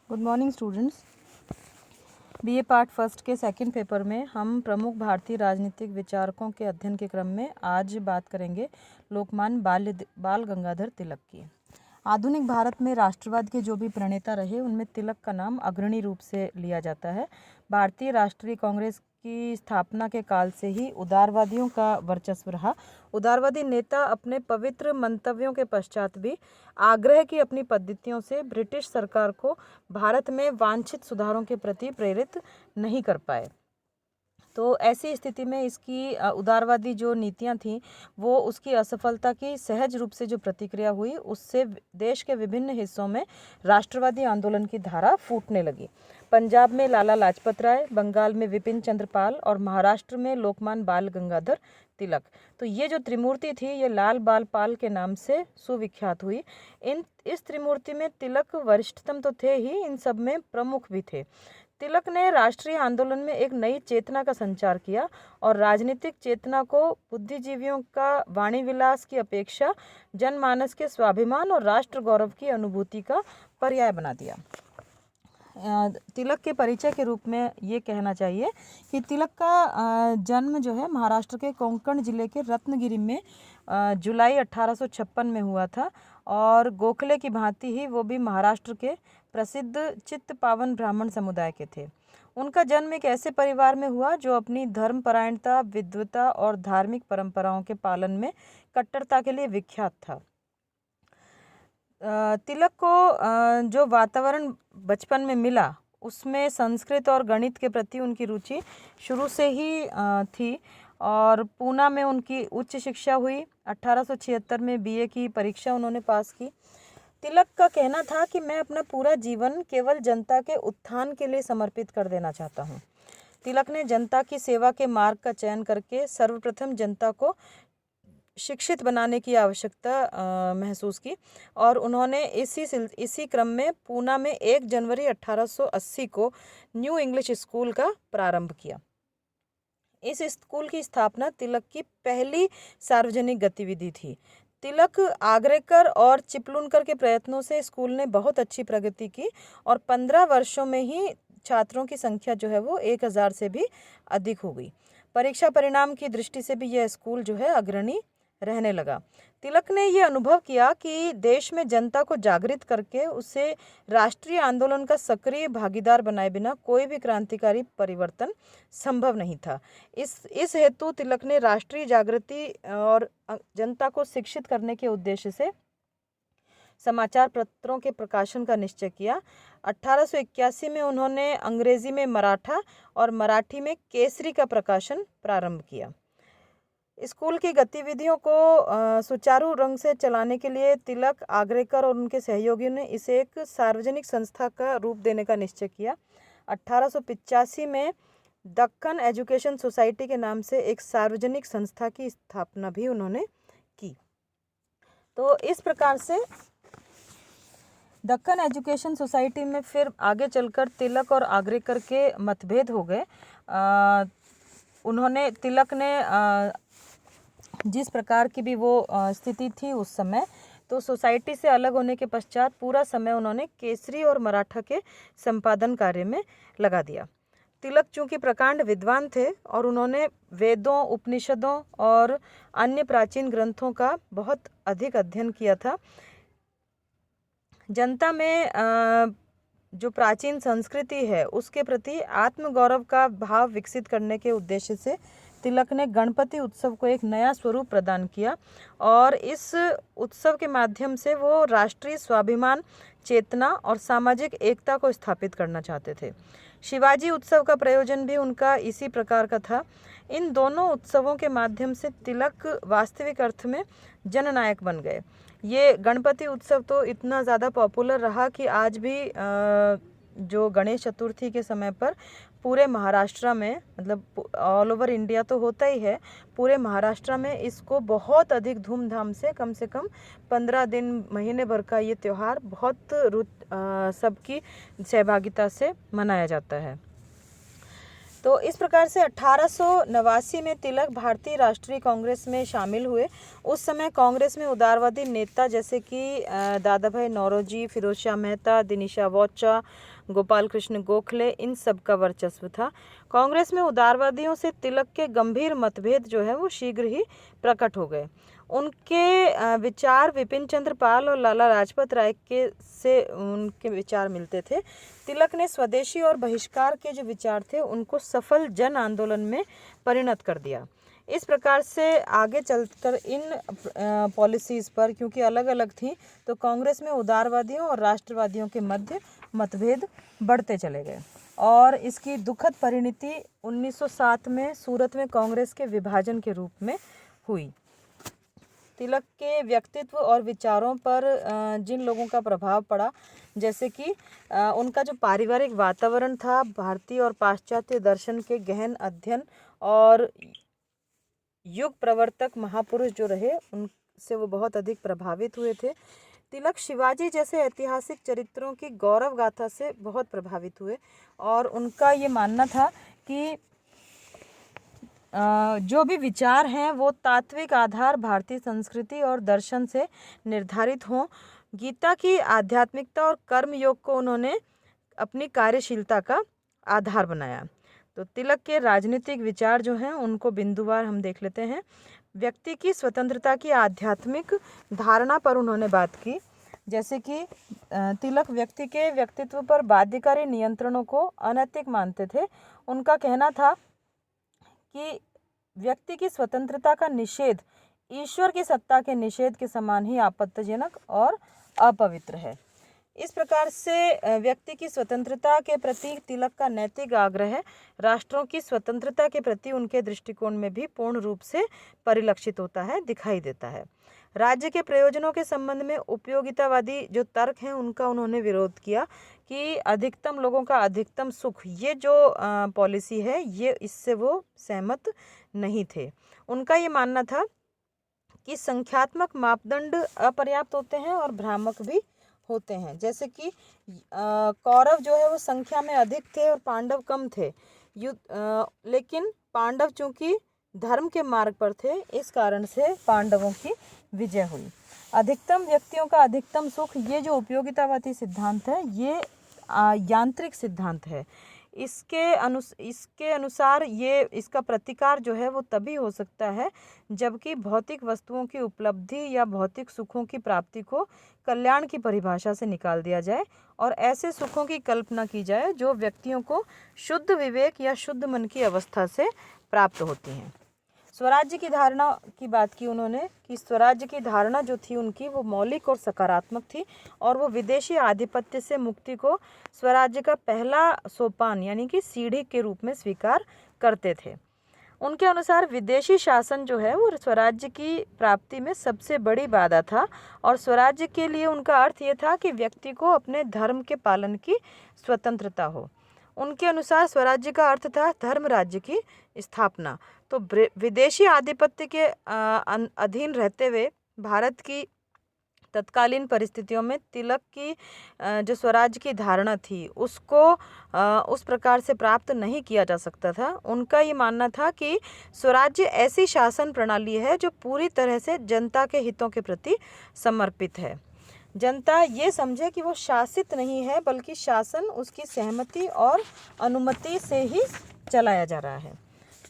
Good morning students. BA part first के second paper में हम प्रमुख भारतीय राजनीतिक विचारकों के अध्ययन के क्रम में आज बात करेंगे लोकमान्य बाल गंगाधर तिलक की। आधुनिक भारत में राष्ट्रवाद के जो भी प्रणेता रहे उनमें तिलक का नाम अग्रणी रूप से लिया जाता है। भारतीय राष्ट्रीय कांग्रेस की स्थापना के काल से ही उदारवादियों का वर्चस्व रहा। उदारवादी नेता अपने पवित्र मंतव्यों के पश्चात भी आग्रह की अपनी पद्धतियों से ब्रिटिश सरकार को भारत में वांछित सुधारों के प्रति प्रेरित नहीं कर पाए। तो ऐसी स्थिति में इसकी उदारवादी जो नीतियां थीं वो उसकी असफलता की सहज रूप से जो प्रतिक्रिया हुई उससे देश के विभिन्न हिस्सों में राष्ट्रवादी आंदोलन की धारा फूटने लगी। पंजाब में लाला लाजपत राय, बंगाल में विपिन चंद्र पाल और महाराष्ट्र में लोकमान्य बाल गंगाधर तिलक। तो ये जो त्रिमूर्ति थी ये लाल बाल पाल के नाम से सुविख्यात हुई। इस त्रिमूर्ति में तिलक वरिष्ठतम तो थे ही, इन सब में प्रमुख भी थे। तिलक ने राष्ट्रीय आंदोलन में एक नई चेतना का संचार किया और राजनीतिक चेतना को बुद्धिजीवियों का वाणी विलास की अपेक्षा जनमानस के स्वाभिमान और राष्ट्र गौरव की अनुभूति का पर्याय बना दिया। तिलक के परिचय के रूप में ये कहना चाहिए कि तिलक का जन्म जो है महाराष्ट्र के कोंकण जिले के रत्नगिरी में जुलाई 1856 में हुआ था और गोखले की भांति ही वो भी महाराष्ट्र के प्रसिद्ध चित्त पावन ब्राह्मण समुदाय के थे। उनका जन्म एक ऐसे परिवार में हुआ जो अपनी धर्मपरायणता, विद्वता और धार्मिक परंपराओं के पालन में कट्टरता के लिए विख्यात था। तिलक को जो वातावरण बचपन में मिला उसमें संस्कृत और गणित के प्रति उनकी रुचि शुरू से ही थी और पूना में उनकी उच्च शिक्षा हुई। 1876 में बीए की परीक्षा उन्होंने पास की। तिलक का कहना था कि मैं अपना पूरा जीवन केवल जनता के उत्थान के लिए समर्पित कर देना चाहता हूँ। तिलक ने जनता की सेवा के मार्ग का चयन करके सर्वप्रथम जनता को शिक्षित बनाने की आवश्यकता महसूस की और उन्होंने इसी क्रम में पूना में 1 जनवरी 1880 को न्यू इंग्लिश स्कूल का प्रारंभ किया। इस स्कूल की स्थापना तिलक की पहली सार्वजनिक गतिविधि थी। तिलक, आगरेकर और चिपलुनकर के प्रयत्नों से स्कूल ने बहुत अच्छी प्रगति की और 15 वर्षों में ही छात्रों की संख्या जो है वो 1000 से भी अधिक हो गई। परीक्षा परिणाम की दृष्टि से भी यह स्कूल जो है अग्रणी रहने लगा। तिलक ने यह अनुभव किया कि देश में जनता को जागृत करके उसे राष्ट्रीय आंदोलन का सक्रिय भागीदार बनाए बिना कोई भी क्रांतिकारी परिवर्तन संभव नहीं था। इस हेतु तिलक ने राष्ट्रीय जागृति और जनता को शिक्षित करने के उद्देश्य से समाचार पत्रों के प्रकाशन का निश्चय किया। 1881 में उन्होंने अंग्रेजी में मराठा और मराठी में केसरी का प्रकाशन प्रारंभ किया। स्कूल की गतिविधियों को सुचारू ढंग से चलाने के लिए तिलक, आगरेकर और उनके सहयोगियों ने इसे एक सार्वजनिक संस्था का रूप देने का निश्चय किया। 1885 में दक्कन एजुकेशन सोसाइटी के नाम से एक सार्वजनिक संस्था की स्थापना भी उन्होंने की। तो इस प्रकार से दक्कन एजुकेशन सोसाइटी में फिर आगे चलकर तिलक और आगरेकर के मतभेद हो गए। तिलक ने जिस प्रकार की भी वो स्थिति थी उस समय, तो सोसाइटी से अलग होने के पश्चात पूरा समय उन्होंने केसरी और मराठा के संपादन कार्य में लगा दिया। तिलक चूँकि प्रकांड विद्वान थे और उन्होंने वेदों, उपनिषदों और अन्य प्राचीन ग्रंथों का बहुत अधिक अध्ययन किया था। जनता में जो प्राचीन संस्कृति है उसके प्रति आत्मगौरव का भाव विकसित करने के उद्देश्य से तिलक ने गणपति उत्सव को एक नया स्वरूप प्रदान किया और इस उत्सव के माध्यम से वो राष्ट्रीय स्वाभिमान, चेतना और सामाजिक एकता को स्थापित करना चाहते थे। शिवाजी उत्सव का प्रयोजन भी उनका इसी प्रकार का था। इन दोनों उत्सवों के माध्यम से तिलक वास्तविक अर्थ में जननायक बन गए। ये गणपति उत्सव तो इतना ज़्यादा पॉपुलर रहा कि आज भी जो गणेश चतुर्थी के समय पर पूरे महाराष्ट्र में, मतलब ऑल ओवर इंडिया तो होता ही है, पूरे महाराष्ट्र में इसको बहुत अधिक धूमधाम से कम 15 दिन, महीने भर का ये त्यौहार बहुत सबकी सहभागिता से मनाया जाता है। तो इस प्रकार से 1889 में तिलक भारतीय राष्ट्रीय कांग्रेस में शामिल हुए। उस समय कांग्रेस में उदारवादी नेता जैसे कि दादा भाई नौरोजी, फिरोज शाह मेहता, दिनीशा वोचा, गोपाल कृष्ण गोखले, इन सब का वर्चस्व था। कांग्रेस में उदारवादियों से तिलक के गंभीर मतभेद जो है वो शीघ्र ही प्रकट हो गए। उनके विचार विपिन चंद्र पाल और लाला लाजपत राय के से उनके विचार मिलते थे। तिलक ने स्वदेशी और बहिष्कार के जो विचार थे उनको सफल जन आंदोलन में परिणत कर दिया। इस प्रकार से आगे चलकर इन पॉलिसीज़ पर, क्योंकि अलग अलग थी, तो कांग्रेस में उदारवादियों और राष्ट्रवादियों के मध्य मतभेद बढ़ते चले गए और इसकी दुखद परिणति 1907 में सूरत में कांग्रेस के विभाजन के रूप में हुई। तिलक के व्यक्तित्व और विचारों पर जिन लोगों का प्रभाव पड़ा, जैसे कि उनका जो पारिवारिक वातावरण था, भारतीय और पाश्चात्य दर्शन के गहन अध्ययन और युग प्रवर्तक महापुरुष जो रहे उनसे वो बहुत अधिक प्रभावित हुए थे। तिलक शिवाजी जैसे ऐतिहासिक चरित्रों की गौरव गाथा से बहुत प्रभावित हुए और उनका ये मानना था कि जो भी विचार हैं वो तात्विक आधार भारतीय संस्कृति और दर्शन से निर्धारित हों। गीता की आध्यात्मिकता और कर्म योग को उन्होंने अपनी कार्यशीलता का आधार बनाया। तो तिलक के राजनीतिक विचार जो हैं उनको बिंदुवार हम देख लेते हैं। व्यक्ति की स्वतंत्रता की आध्यात्मिक धारणा पर उन्होंने बात की, जैसे कि तिलक व्यक्ति के व्यक्तित्व पर बाध्यकारी नियंत्रणों को अनैतिक मानते थे। उनका कहना था कि व्यक्ति की स्वतंत्रता का निषेध ईश्वर की सत्ता के निषेध के समान ही आपत्तिजनक और अपवित्र है। इस प्रकार से व्यक्ति की स्वतंत्रता के प्रति तिलक का नैतिक आग्रह राष्ट्रों की स्वतंत्रता के प्रति उनके दृष्टिकोण में भी पूर्ण रूप से परिलक्षित होता है, दिखाई देता है। राज्य के प्रयोजनों के संबंध में उपयोगितावादी जो तर्क हैं उनका उन्होंने विरोध किया कि अधिकतम लोगों का अधिकतम सुख, ये जो पॉलिसी है ये इससे वो सहमत नहीं थे। उनका ये मानना था कि संख्यात्मक मापदंड अपर्याप्त होते हैं और भ्रामक भी होते हैं। जैसे कि कौरव जो है वो संख्या में अधिक थे और पांडव कम थे। लेकिन पांडव चूंकि धर्म के मार्ग पर थे, इस कारण से पांडवों की विजय हुई। अधिकतम व्यक्तियों का अधिकतम सुख, ये जो उपयोगितावादी सिद्धांत है ये यांत्रिक सिद्धांत है। इसके अनुसार ये इसका प्रतिकार जो है वो तभी हो सकता है जबकि भौतिक वस्तुओं की उपलब्धि या भौतिक सुखों की प्राप्ति को कल्याण की परिभाषा से निकाल दिया जाए और ऐसे सुखों की कल्पना की जाए जो व्यक्तियों को शुद्ध विवेक या शुद्ध मन की अवस्था से प्राप्त होती हैं। स्वराज्य की धारणा की बात की उन्होंने कि स्वराज्य की धारणा जो थी उनकी वो मौलिक और सकारात्मक थी और वो विदेशी आधिपत्य से मुक्ति को स्वराज्य का पहला सोपान यानी कि सीढ़ी के रूप में स्वीकार करते थे। उनके अनुसार विदेशी शासन जो है वो स्वराज्य की प्राप्ति में सबसे बड़ी बाधा था और स्वराज्य के लिए उनका अर्थ ये था कि व्यक्ति को अपने धर्म के पालन की स्वतंत्रता हो। उनके अनुसार स्वराज्य का अर्थ था धर्म राज्य की स्थापना। तो विदेशी आधिपत्य के अधीन रहते हुए भारत की तत्कालीन परिस्थितियों में तिलक की जो स्वराज्य की धारणा थी उसको उस प्रकार से प्राप्त नहीं किया जा सकता था। उनका ये मानना था कि स्वराज्य ऐसी शासन प्रणाली है जो पूरी तरह से जनता के हितों के प्रति समर्पित है। जनता ये समझे कि वो शासित नहीं है बल्कि शासन उसकी सहमति और अनुमति से ही चलाया जा रहा है।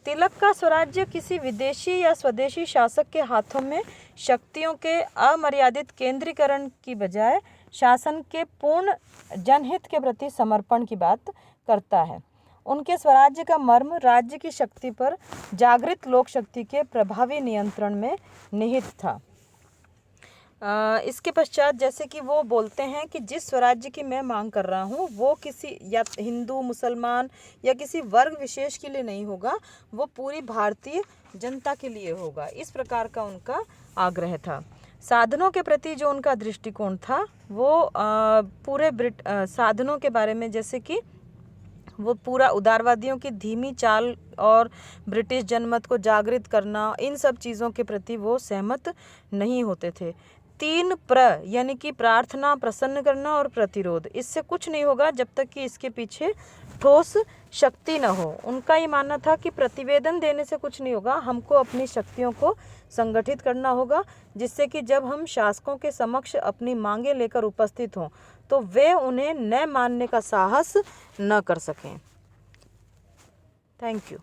तिलक का स्वराज्य किसी विदेशी या स्वदेशी शासक के हाथों में शक्तियों के अमर्यादित केंद्रीकरण की बजाय शासन के पूर्ण जनहित के प्रति समर्पण की बात करता है। उनके स्वराज्य का मर्म राज्य की शक्ति पर जागृत लोक शक्ति के प्रभावी नियंत्रण में निहित था। इसके पश्चात जैसे कि वो बोलते हैं कि जिस स्वराज्य की मैं मांग कर रहा हूँ वो किसी या हिंदू मुसलमान या किसी वर्ग विशेष के लिए नहीं होगा, वो पूरी भारतीय जनता के लिए होगा। इस प्रकार का उनका आग्रह था। साधनों के प्रति जो उनका दृष्टिकोण था वो पूरे साधनों के बारे में, जैसे कि वो पूरा उदारवादियों की धीमी चाल और ब्रिटिश जनमत को जागृत करना, इन सब चीज़ों के प्रति वो सहमत नहीं होते थे। 3 यानी कि प्रार्थना, प्रसन्न करना और प्रतिरोध, इससे कुछ नहीं होगा जब तक कि इसके पीछे ठोस शक्ति न हो। उनका ये मानना था कि प्रतिवेदन देने से कुछ नहीं होगा, हमको अपनी शक्तियों को संगठित करना होगा जिससे कि जब हम शासकों के समक्ष अपनी मांगें लेकर उपस्थित हों तो वे उन्हें न मानने का साहस न कर सकें। Thank you.